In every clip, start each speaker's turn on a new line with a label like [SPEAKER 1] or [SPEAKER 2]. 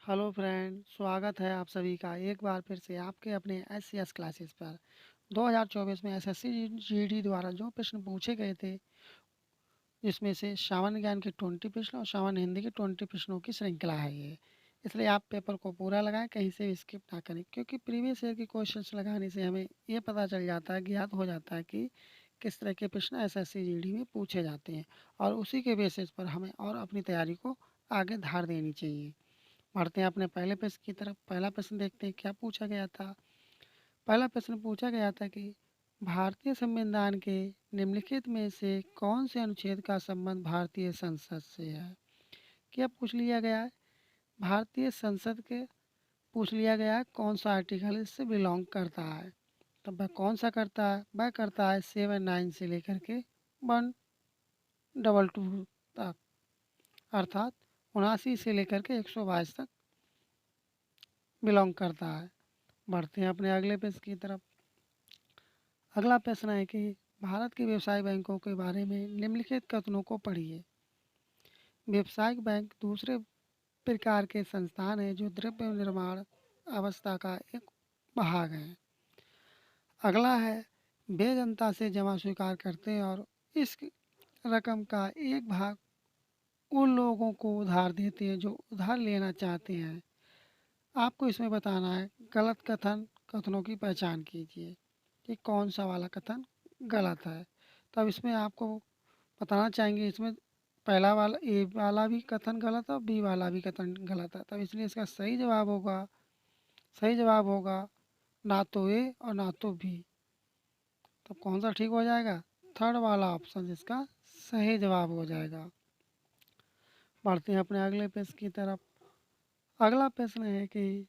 [SPEAKER 1] Hello friend, स्वागत है आप सभी का एक बार फिर से आपके अपने एस क्लासेस पर। 2024 में एसएससी जीडी द्वारा जो प्रश्न पूछे गए थे, जिसमें से सामान्य ज्ञान के 20 प्रश्न और सामान्य हिंदी के 20 प्रश्नों की श्रृंखला है ये। इसलिए आप पेपर को पूरा लगाएं, कहीं से भी स्किप ना करें, क्योंकि प्रीवियस ईयर के क्वेश्चंस लगाने से हमें ये पता चल जाता है, ज्ञात हो जाता है कि किस तरह के प्रश्न एसएससी जीडी में पूछे जाते हैं, और उसी के बेसिस पर हमें और अपनी तैयारी को आगे धार देनी चाहिए। बढ़ते हैं अपने पहले प्रश्न की तरफ। पहला प्रश्न देखते हैं क्या पूछा गया था। पहला प्रश्न पूछा गया था कि भारतीय संविधान के निम्नलिखित में से कौन से अनुच्छेद का संबंध भारतीय संसद से है। क्या पूछ लिया गया है, भारतीय संसद के पूछ लिया गया है कौन सा आर्टिकल इससे बिलोंग करता है। तो वह कौन सा करता है, वह करता है 7-9 से लेकर के 122 तक, अर्थात 79 से लेकर के 122 तक बिलोंग करता है। बढ़ते हैं अपने अगले प्रश्न की तरफ। अगला प्रश्न है कि भारत के व्यवसाय बैंकों के बारे में निम्नलिखित कथनों को पढ़िए। व्यवसायिक बैंक दूसरे प्रकार के संस्थान हैं जो द्रव्य निर्माण अवस्था का एक भाग है। अगला है, वे जनता से जमा स्वीकार करते हैं और इस रकम का एक भाग उन लोगों को उधार देते हैं जो उधार लेना चाहते हैं। आपको इसमें बताना है गलत कथनों की पहचान कीजिए कि कौन सा वाला कथन गलत है। तब इसमें आपको बताना चाहेंगे, इसमें पहला वाला ए वाला भी कथन गलत है और बी वाला भी कथन गलत है। तब इसलिए इसका सही जवाब होगा ना तो ए और ना तो बी। तब कौन सा ठीक हो जाएगा, थर्ड वाला ऑप्शन इसका सही जवाब हो जाएगा। बढ़ते हैं अपने अगले प्रश्न की तरफ। अगला प्रश्न है कि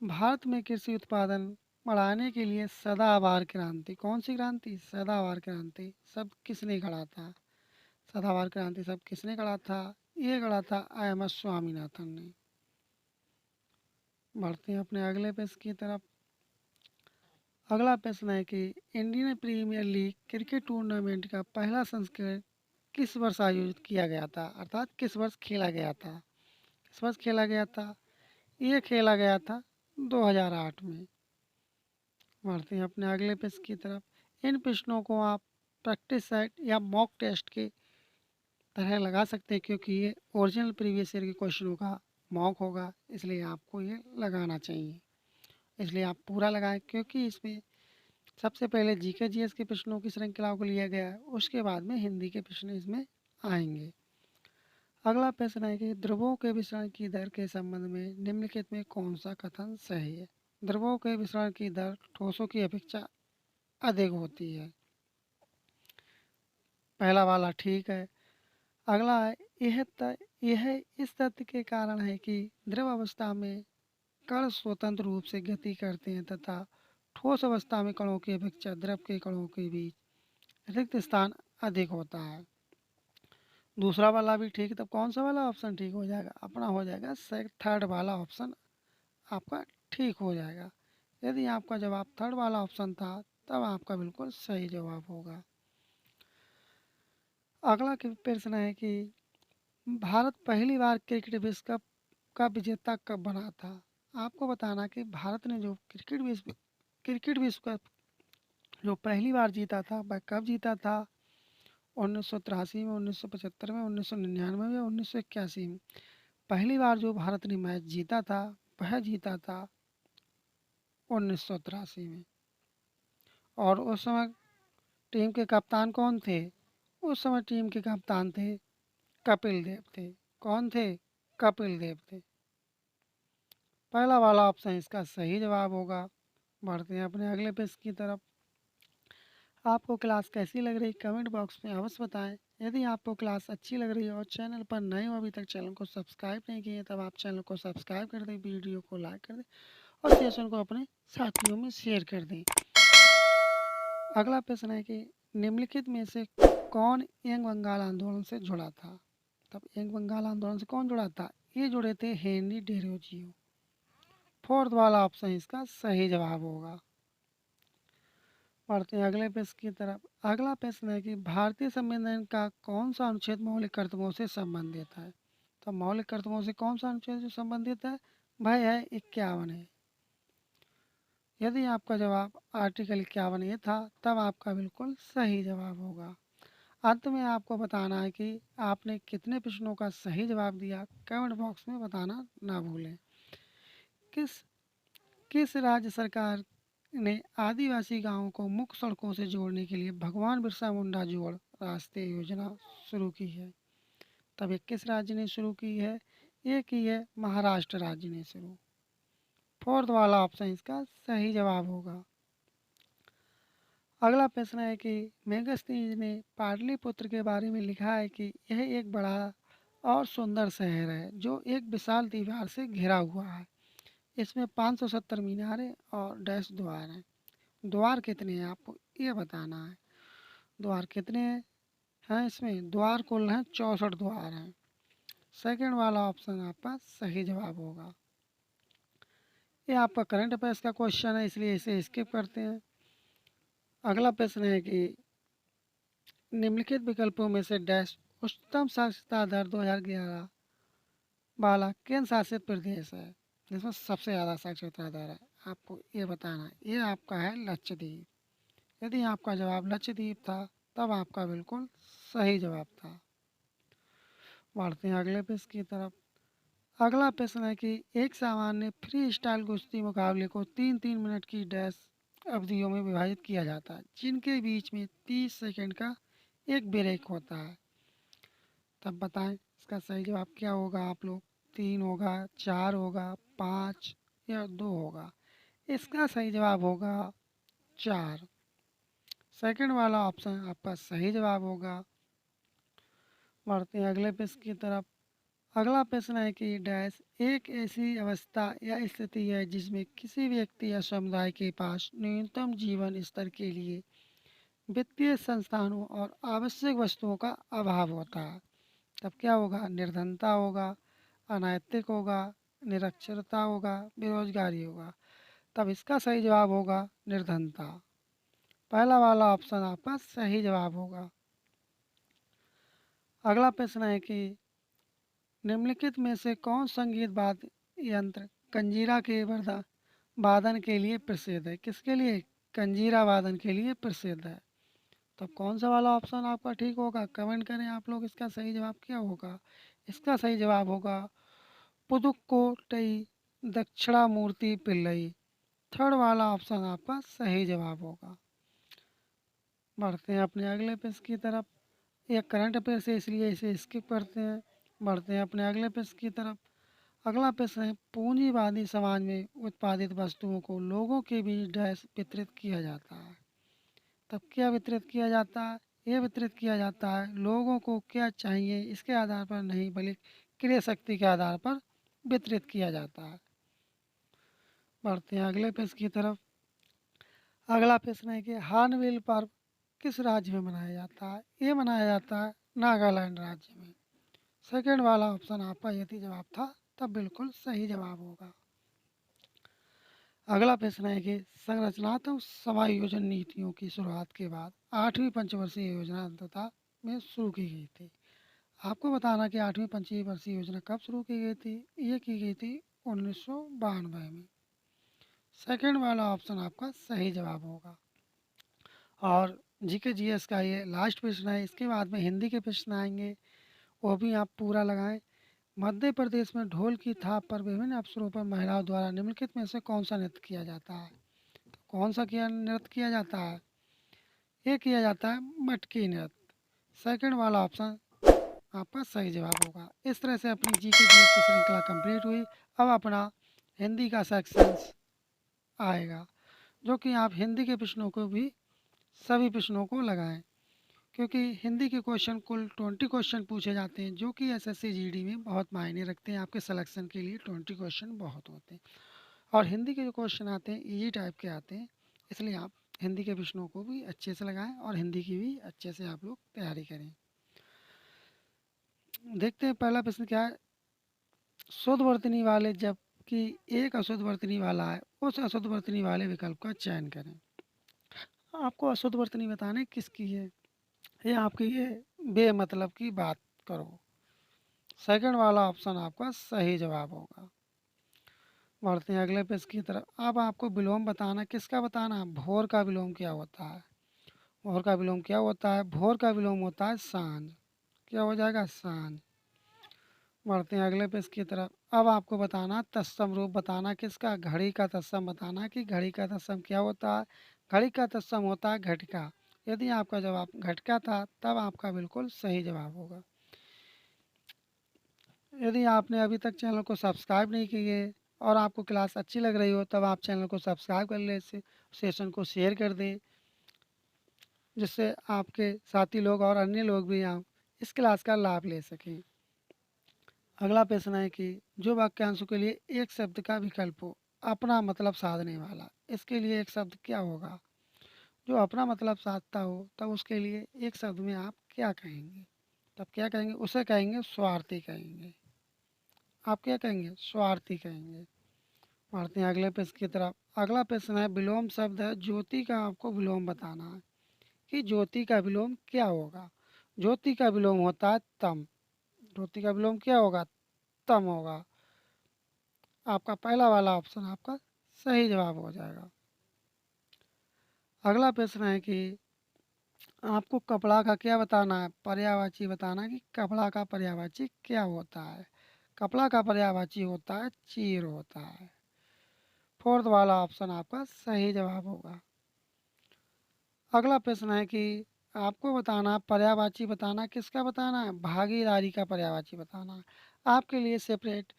[SPEAKER 1] भारत में कृषि उत्पादन बढ़ाने के लिए सदाबहार क्रांति, कौन सी क्रांति, सदाबहार क्रांति सब किसने गढ़ा था। सदाबहार क्रांति सब किसने गढ़ा था, ये गढ़ा था एम एस स्वामीनाथन ने। बढ़ते हैं अपने अगले प्रश्न की तरफ। अगला प्रश्न है कि Indian premier league cricket tournament का पहला संस्करण किस वर्ष आयोजित किया गया था, अर्थात किस वर्ष खेला गया था। किस वर्ष खेला गया था, ये खेला गया था 2008 में। बढ़ते हैं अपने अगले प्रश्न की तरफ। इन प्रश्नों को आप प्रैक्टिस सेट या मॉक टेस्ट के तरह लगा सकते हैं, क्योंकि ये ओरिजिनल प्रीवियस ईयर के क्वेश्चनों का मॉक होगा, इसलिए आपको ये लगाना चाहिए। इसलिए आप पूरा लगाएं, क्योंकि इसमें सबसे पहले जीके जीएस के प्रश्नों की श्रृंखला को लिया गया है, उसके बाद में हिंदी के प्रश्न इसमें आएंगे। अगला प्रश्न है कि ध्रुवों के विसरण की दर के संबंध में निम्नलिखित में कौन सा कथन सही है। ध्रुवों के विसरण की दर ठोसों की अपेक्षा अधिक होती है, पहला वाला ठीक है। अगला है, यह इस तथ्य के कारण है कि द्रव अवस्था में कण स्वतंत्र रूप से गति करते हैं तथा ठोस अवस्था में कणों की अपेक्षा द्रव के कणों के बीच रिक्त स्थान अधिक होता है। दूसरा वाला भी ठीक है। तब कौन सा वाला ऑप्शन ठीक हो जाएगा, अपना हो जाएगा थर्ड वाला ऑप्शन आपका ठीक हो जाएगा। यदि आपका जवाब थर्ड वाला ऑप्शन था, तब आपका बिल्कुल सही जवाब होगा। अगला प्रश्न है कि भारत पहली बार क्रिकेट विश्व कप का विजेता कब बना था। आपको बताना कि भारत ने जो क्रिकेट विश्व कप जो पहली बार जीता था, वह कब जीता था। 1983 में, 1975 में, 1999 में, 1981 में। पहली बार जो भारत ने मैच जीता था, वह जीता था 1983 में। और उस समय टीम के कप्तान कौन थे, उस समय टीम के कप्तान थे कपिल देव थे। कौन थे, कपिल देव थे। पहला वाला ऑप्शन इसका सही जवाब होगा। बढ़ते हैं अपने अगले प्रश्न की तरफ। आपको क्लास कैसी लग रही, कमेंट बॉक्स में अवश्य बताएं। यदि आपको क्लास अच्छी लग रही है और चैनल पर नए हो, अभी तक चैनल को सब्सक्राइब नहीं किए, तब आप चैनल को सब्सक्राइब कर दें, वीडियो को लाइक कर दें और सेशन को अपने साथियों में शेयर कर दें। अगला प्रश्न है कि निम्नलिखित में से कौन यंग बंगाल आंदोलन से जुड़ा था। तब यंग बंगाल आंदोलन से कौन जुड़ा था, ये जुड़े थे हेनरी डेरोजियो। फोर्थ वाला ऑप्शन इसका सही जवाब होगा। बढ़ते हैं अगले प्रश्न की तरफ। अगला प्रश्न है कि भारतीय संविधान का कौन सा अनुच्छेद मौलिक कर्तव्यों से संबंधित है। तो मौलिक कर्तव्यों से कौन सा अनुच्छेद जो संबंधित है? भाई है 51 है। यदि आपका जवाब आर्टिकल 51 ये था तब आपका बिल्कुल सही जवाब होगा। अंत में आपको बताना है कि आपने कितने प्रश्नों का सही जवाब दिया। कमेंट बॉक्स में बताना ना भूलें। किस किस राज्य सरकार ने आदिवासी गांवों को मुख्य सड़कों से जोड़ने के लिए भगवान बिरसा मुंडा जोड़ रास्ते योजना शुरू की है? तब ये किस राज्य ने शुरू की है? ये की है महाराष्ट्र राज्य ने शुरू। फोर्थ वाला ऑप्शन इसका सही जवाब होगा। अगला प्रश्न है कि मेगस्थनीज ने पाटलिपुत्र के बारे में लिखा है कि यह एक बड़ा और सुंदर शहर है जो एक विशाल दीवार से घिरा हुआ है। इसमें 570 मीनारें और डैश द्वार हैं। द्वार कितने हैं आपको ये बताना है। द्वार कितने हैं इसमें? द्वार कुल हैं 64 द्वार हैं। सेकंड वाला ऑप्शन आपका सही जवाब होगा। ये आपका करंट अफेयर्स का क्वेश्चन है इसलिए इसे स्किप करते हैं। अगला प्रश्न है कि निम्नलिखित विकल्पों में से डैश उच्चतम साक्षरता दर 2011 वाला केंद्र शासित प्रदेश है जिसमें सबसे ज़्यादा साक्षरता दर है? आपको ये बताना है। ये आपका है लक्षद्वीप। यदि आपका जवाब लक्षद्वीप था तब आपका बिल्कुल सही जवाब था। बढ़ते हैं अगले प्रश्न की तरफ। अगला प्रश्न है कि एक सामान्य फ्री स्टाइल कुश्ती मुकाबले को 3-3 मिनट की डैश अवधियों में विभाजित किया जाता है जिनके बीच में 30 सेकंड का एक ब्रेक होता है। तब बताएं इसका सही जवाब क्या होगा? आप लोग 3 होगा, 4 होगा, 5 या 2 होगा? इसका सही जवाब होगा 4। सेकंड वाला ऑप्शन आपका सही जवाब होगा। बढ़ते हैं अगले प्रश्न की तरफ। अगला प्रश्न है कि डैश एक ऐसी अवस्था या स्थिति है जिसमें किसी व्यक्ति या समुदाय के पास न्यूनतम जीवन स्तर के लिए वित्तीय संस्थानों और आवश्यक वस्तुओं का अभाव होता है। तब क्या होगा? निर्धनता होगा, अनैतिक होगा, निरक्षरता होगा, बेरोजगारी होगा? तब इसका सही जवाब होगा निर्धनता। पहला वाला ऑप्शन आपका सही जवाब होगा। अगला प्रश्न है कि निम्नलिखित में से कौन संगीत वाद्य यंत्र कंजीरा के वादन के लिए प्रसिद्ध है? किसके लिए? कंजीरा वादन के लिए प्रसिद्ध है। तब कौन सा वाला ऑप्शन आपका ठीक होगा? कमेंट करें आप लोग इसका सही जवाब क्या होगा। इसका सही जवाब होगा पुदुक्कोट्टई दक्षिणामूर्ति पिल्लई। थर्ड वाला ऑप्शन आपका सही जवाब होगा। बढ़ते हैं अपने अगले प्रश्न की तरफ। यह करंट अफेयर से इसलिए इसे स्किप करते हैं। बढ़ते हैं अपने अगले प्रश्न की तरफ। अगला प्रश्न है पूंजीवादी समाज में उत्पादित वस्तुओं को लोगों के बीच डैश वितरित किया जाता है? तब क्या वितरित किया जाता है? ये वितरित किया जाता है लोगों को क्या चाहिए इसके आधार पर नहीं बल्कि क्रय शक्ति के आधार पर वितरित किया जाता है। बढ़ते हैं अगले प्रश्न की तरफ। अगला प्रश्न है कि हार्नबिल पर्व किस राज्य में मनाया जाता है? ये मनाया जाता है नागालैंड राज्य में। सेकंड वाला ऑप्शन आपका यदि जवाब था तब बिल्कुल सही जवाब होगा। अगला प्रश्न है कि संरचनात्मक समायोजन नीतियों की शुरुआत के बाद 8वीं पंचवर्षीय योजना अंततः में शुरू की गई थी। आपको बताना कि 8वीं पंचवर्षीय योजना कब शुरू की गई थी? ये की गई थी 1992 में। सेकंड वाला ऑप्शन आपका सही जवाब होगा। और जीके जीएस का ये लास्ट प्रश्न है। इसके बाद में हिंदी के प्रश्न आएंगे, वो भी आप पूरा लगाएं। मध्य प्रदेश में ढोल की थाप पर विभिन्न अवसरों पर महिलाओं द्वारा निम्नलिखित में से कौन सा नृत्य किया जाता है? तो कौन सा किया नृत्य किया जाता है? ये किया जाता है मटकी नृत्य। सेकंड वाला ऑप्शन आपका सही जवाब होगा। इस तरह से अपनी जी के जीएस की श्रृंखला कंप्लीट हुई। अब अपना हिंदी का सेक्शन आएगा जो कि आप हिंदी के प्रश्नों को भी सभी प्रश्नों को लगाएं क्योंकि हिंदी के क्वेश्चन कुल 20 क्वेश्चन पूछे जाते हैं जो कि एसएससी जीडी में बहुत मायने रखते हैं। आपके सिलेक्शन के लिए 20 क्वेश्चन बहुत होते हैं और हिंदी के जो क्वेश्चन आते हैं इजी टाइप के आते हैं, इसलिए आप हिंदी के प्रश्नों को भी अच्छे से लगाएं और हिंदी की भी अच्छे से आप लोग तैयारी करें। देखते हैं पहला प्रश्न क्या है। शुद्ध वर्तनी वाले जबकि एक अशुद्ध वर्तनी वाला है उस अशुद्ध वर्तनी वाले विकल्प का चयन करें। आपको अशुद्ध वर्तनी बताने किसकी है? ये आपकी ये बे मतलब की बात करो। सेकंड वाला ऑप्शन आपका सही जवाब होगा। बढ़ते हैं अगले पेज की तरफ। अब आपको विलोम बताना, किसका बताना है? भोर का विलोम क्या होता है? भोर का विलोम क्या होता है? भोर का विलोम होता है सांझ। क्या हो जाएगा? सांझ। बढ़ते हैं अगले पेज की तरफ। अब आपको बताना तत्सम रूप बताना, किसका? घड़ी का तत्सम बताना कि घड़ी का तत्सम क्या होता है? घड़ी का तत्सम होता है घटिका। यदि आपका जवाब घटिका था तब आपका बिल्कुल सही जवाब होगा। यदि आपने अभी तक चैनल को सब्सक्राइब नहीं किए और आपको क्लास अच्छी लग रही हो तब आप चैनल को सब्सक्राइब कर लें, सेशन को शेयर कर दें, जिससे आपके साथी लोग और अन्य लोग भी आप इस क्लास का लाभ ले सकें। अगला प्रश्न है कि जो वाक्यांशों के लिए एक शब्द का विकल्प हो, अपना मतलब साधने वाला, इसके लिए एक शब्द क्या होगा? जो अपना मतलब साधता हो तब उसके लिए एक शब्द में आप क्या कहेंगे? तब क्या कहेंगे? उसे कहेंगे स्वार्थी कहेंगे। आप क्या कहेंगे? स्वार्थी कहेंगे। बढ़ते हैं अगले प्रश्न की तरफ। अगला प्रश्न है विलोम शब्द है ज्योति का, आपको विलोम बताना है कि ज्योति का विलोम क्या होगा? ज्योति का विलोम होता है तम। ज्योति का विलोम क्या होगा? तम होगा। आपका पहला वाला ऑप्शन आपका सही जवाब हो जाएगा। अगला प्रश्न है कि आपको कपड़ा का क्या बताना है? पर्यायवाची बताना है कि कपड़ा का पर्यायवाची क्या होता है? कपड़ा का पर्यायवाची होता है चीर होता है। फोर्थ वाला ऑप्शन आपका सही जवाब होगा। अगला प्रश्न है कि आपको बताना पर्यायवाची बताना, किसका बताना है? भागीदारी का पर्यायवाची बताना है। आपके लिए सेपरेट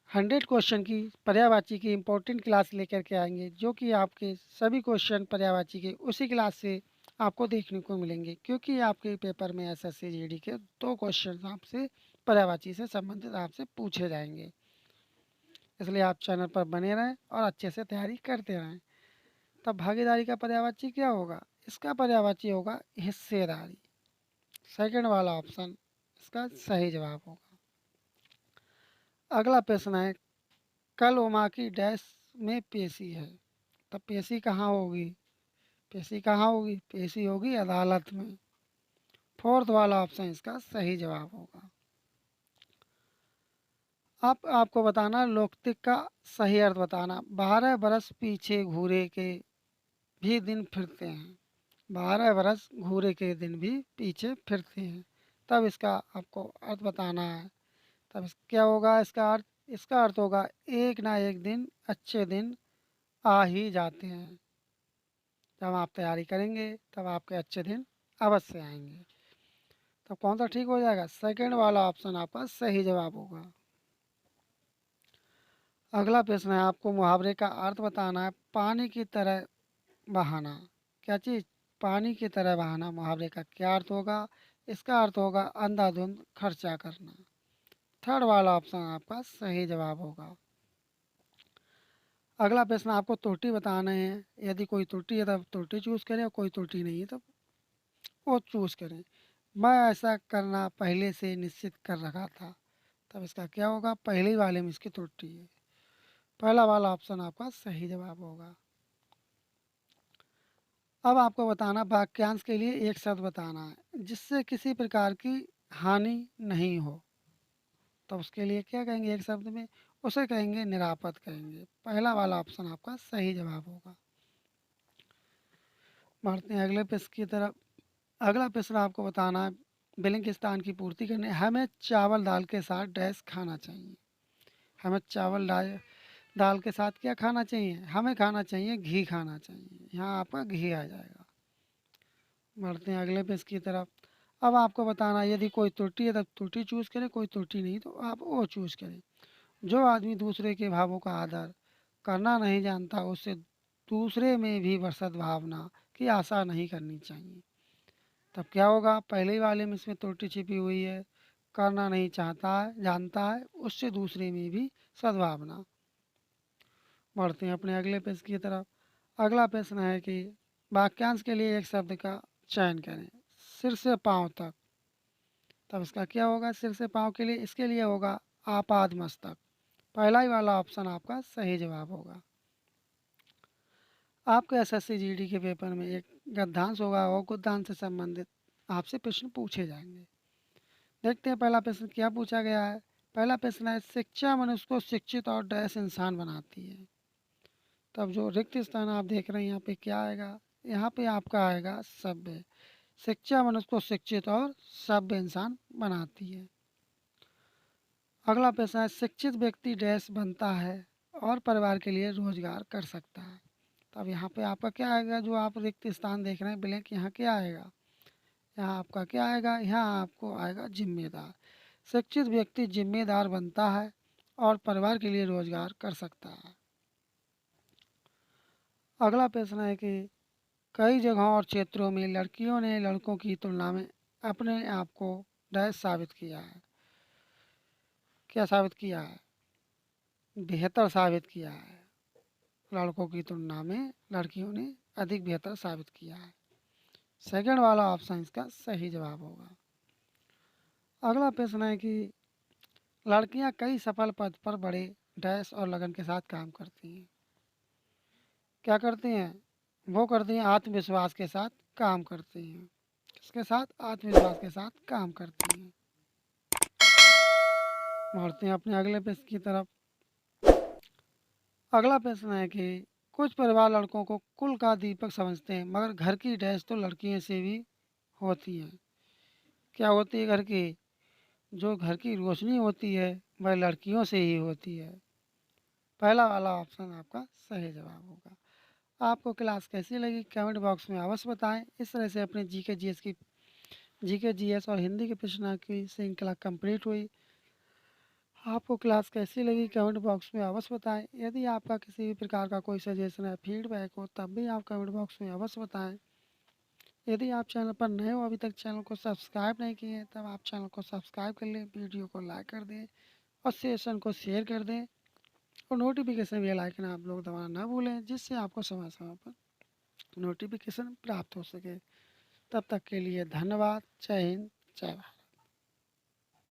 [SPEAKER 1] 100 क्वेश्चन की पर्यायवाची की इम्पोर्टेंट क्लास लेकर के आएंगे, जो कि आपके सभी क्वेश्चन पर्यायवाची के उसी क्लास से आपको देखने को मिलेंगे, क्योंकि आपके पेपर में एसएससी जीडी के 2 क्वेश्चन आपसे पर्यायवाची से संबंधित आपसे पूछे जाएंगे। इसलिए आप चैनल पर बने रहें और अच्छे से तैयारी करते रहें। तब भागीदारी का पर्यायवाची क्या होगा? इसका पर्यायवाची होगा हिस्सेदारी। सेकंड वाला ऑप्शन इसका सही जवाब होगा। अगला प्रश्न है कल उमा की डैश में पेशी है, तब पेशी कहाँ होगी? पेशी कहाँ होगी? पेशी होगी अदालत में। फोर्थ वाला ऑप्शन इसका सही जवाब होगा। अब आपको बताना लोकतिक का सही अर्थ बताना। 12 बरस पीछे घूरे के भी दिन फिरते हैं। 12 बरस घूरे के दिन भी पीछे फिरते हैं। तब इसका आपको अर्थ बताना है। तब क्या होगा इसका अर्थ? इसका अर्थ होगा एक ना एक दिन अच्छे दिन आ ही जाते हैं। जब आप तैयारी करेंगे तब आपके अच्छे दिन अवश्य आएंगे। तब कौन सा ठीक हो जाएगा? सेकंड वाला ऑप्शन आपका सही जवाब होगा। अगला प्रश्न है आपको मुहावरे का अर्थ बताना है। पानी की तरह बहाना, क्या चीज़? पानी की तरह बहाना मुहावरे का क्या अर्थ होगा? इसका अर्थ होगा अंधाधुंध खर्चा करना। थर्ड वाला ऑप्शन आपका सही जवाब होगा। अगला प्रश्न आपको त्रुटि बताना है। यदि कोई त्रुटि है तब त्रुटि चूज करें और कोई त्रुटि नहीं है तब वो चूज करें। मैं ऐसा करना पहले से निश्चित कर रखा था, तब इसका क्या होगा? पहले वाले में इसकी त्रुटि है। पहला वाला ऑप्शन आपका सही जवाब होगा। अब आपको बताना वाक्यांश के लिए एक शब्द बताना है जिससे किसी प्रकार की हानि नहीं हो। तो उसके लिए क्या कहेंगे एक शब्द में? उसे कहेंगे निरापद कहेंगे। पहला वाला ऑप्शन आपका सही जवाब होगा। बढ़ते हैं अगले प्रश्न की तरफ। अगला प्रश्न आपको बताना है बिलिंग स्थान की पूर्ति करने। हमें चावल दाल के साथ डैश खाना चाहिए। हमें चावल दाल के साथ क्या खाना चाहिए? हमें खाना चाहिए घी खाना चाहिए। यहाँ आपका घी आ जाएगा। बढ़ते हैं अगले पेज की तरफ। अब आपको बताना है यदि कोई त्रुटि है तब त्रुटि चूज करें, कोई त्रुटि नहीं तो आप वो चूज करें। जो आदमी दूसरे के भावों का आदर करना नहीं जानता उससे दूसरे में भी सद्भावना की आशा नहीं करनी चाहिए। तब क्या होगा? पहले ही वाले में इसमें त्रुटि छिपी हुई है। करना नहीं चाहता है, जानता है, उससे दूसरे में भी सद्भावना। बढ़ते हैं अपने अगले प्रश्न की तरफ। अगला प्रश्न है कि वाक्यांश के लिए एक शब्द का चयन करें। सिर से पांव तक, तब इसका क्या होगा? सिर से पांव के लिए इसके लिए होगा आपाद मस्तक। पहला ही वाला ऑप्शन आपका सही जवाब होगा। आपके एसएससी जीडी के पेपर में एक गद्यांश होगा और गद्यांश से संबंधित आपसे प्रश्न पूछे जाएंगे। देखते हैं पहला प्रश्न क्या पूछा गया है। पहला प्रश्न है, शिक्षा मनुष्य को शिक्षित और डैश इंसान बनाती है। तब जो रिक्त स्थान आप देख रहे हैं यहाँ पे क्या आएगा, यहाँ पे आपका आएगा सभ्य। शिक्षा मनुष्य को शिक्षित और सभ्य इंसान बनाती है। अगला प्रश्न है, शिक्षित व्यक्ति डैश बनता है और परिवार के लिए रोजगार कर सकता है। तब यहाँ पे आपका क्या आएगा, जो आप रिक्त स्थान देख रहे हैं ब्लैंक, यहाँ क्या आएगा, यहाँ आपका क्या आएगा, यहाँ आपको आएगा जिम्मेदार। शिक्षित व्यक्ति जिम्मेदार बनता है और परिवार के लिए रोजगार कर सकता है। अगला प्रश्न है कि कई जगहों और क्षेत्रों में लड़कियों ने लड़कों की तुलना में अपने आप को डैश साबित किया है। क्या साबित किया है, बेहतर साबित किया है। लड़कों की तुलना में लड़कियों ने अधिक बेहतर साबित किया है। सेकंड वाला ऑप्शन इसका सही जवाब होगा। अगला प्रश्न है कि लड़कियां कई सफल पद पर बड़े डैश और लगन के साथ काम करती हैं। क्या करती हैं, वो करती हैं आत्मविश्वास के साथ काम करती हैं। किसके साथ, आत्मविश्वास के साथ काम करती हैं। बढ़ते हैं अपने अगले प्रश्न की तरफ। अगला प्रश्न है कि कुछ परिवार लड़कों को कुल का दीपक समझते हैं, मगर घर की डैश तो लड़कियों से भी होती है। क्या होती है, घर की जो घर की रोशनी होती है वह लड़कियों से ही होती है। पहला वाला ऑप्शन आपका सही जवाब होगा। आपको क्लास कैसी लगी कमेंट बॉक्स में अवश्य बताएं। इस तरह से अपने जीके जीएस की जीके जीएस और हिंदी के प्रश्नों की श्रृंखला कंप्लीट हुई। आपको क्लास कैसी लगी कमेंट बॉक्स में अवश्य बताएं। यदि आपका किसी भी प्रकार का कोई सजेशन है, फीडबैक हो, तब भी आप कमेंट बॉक्स में अवश्य बताएं। यदि आप चैनल पर नए हो, अभी तक चैनल को सब्सक्राइब नहीं किए हैं, तब आप चैनल को सब्सक्राइब कर लें, वीडियो को लाइक कर दें और सेशन को शेयर कर दें और नोटिफिकेशन बेल आइकन आप लोग दबाना ना भूलें, जिससे आपको समय समय पर नोटिफिकेशन प्राप्त हो सके। तब तक के लिए धन्यवाद। जय हिंद, जय भारत।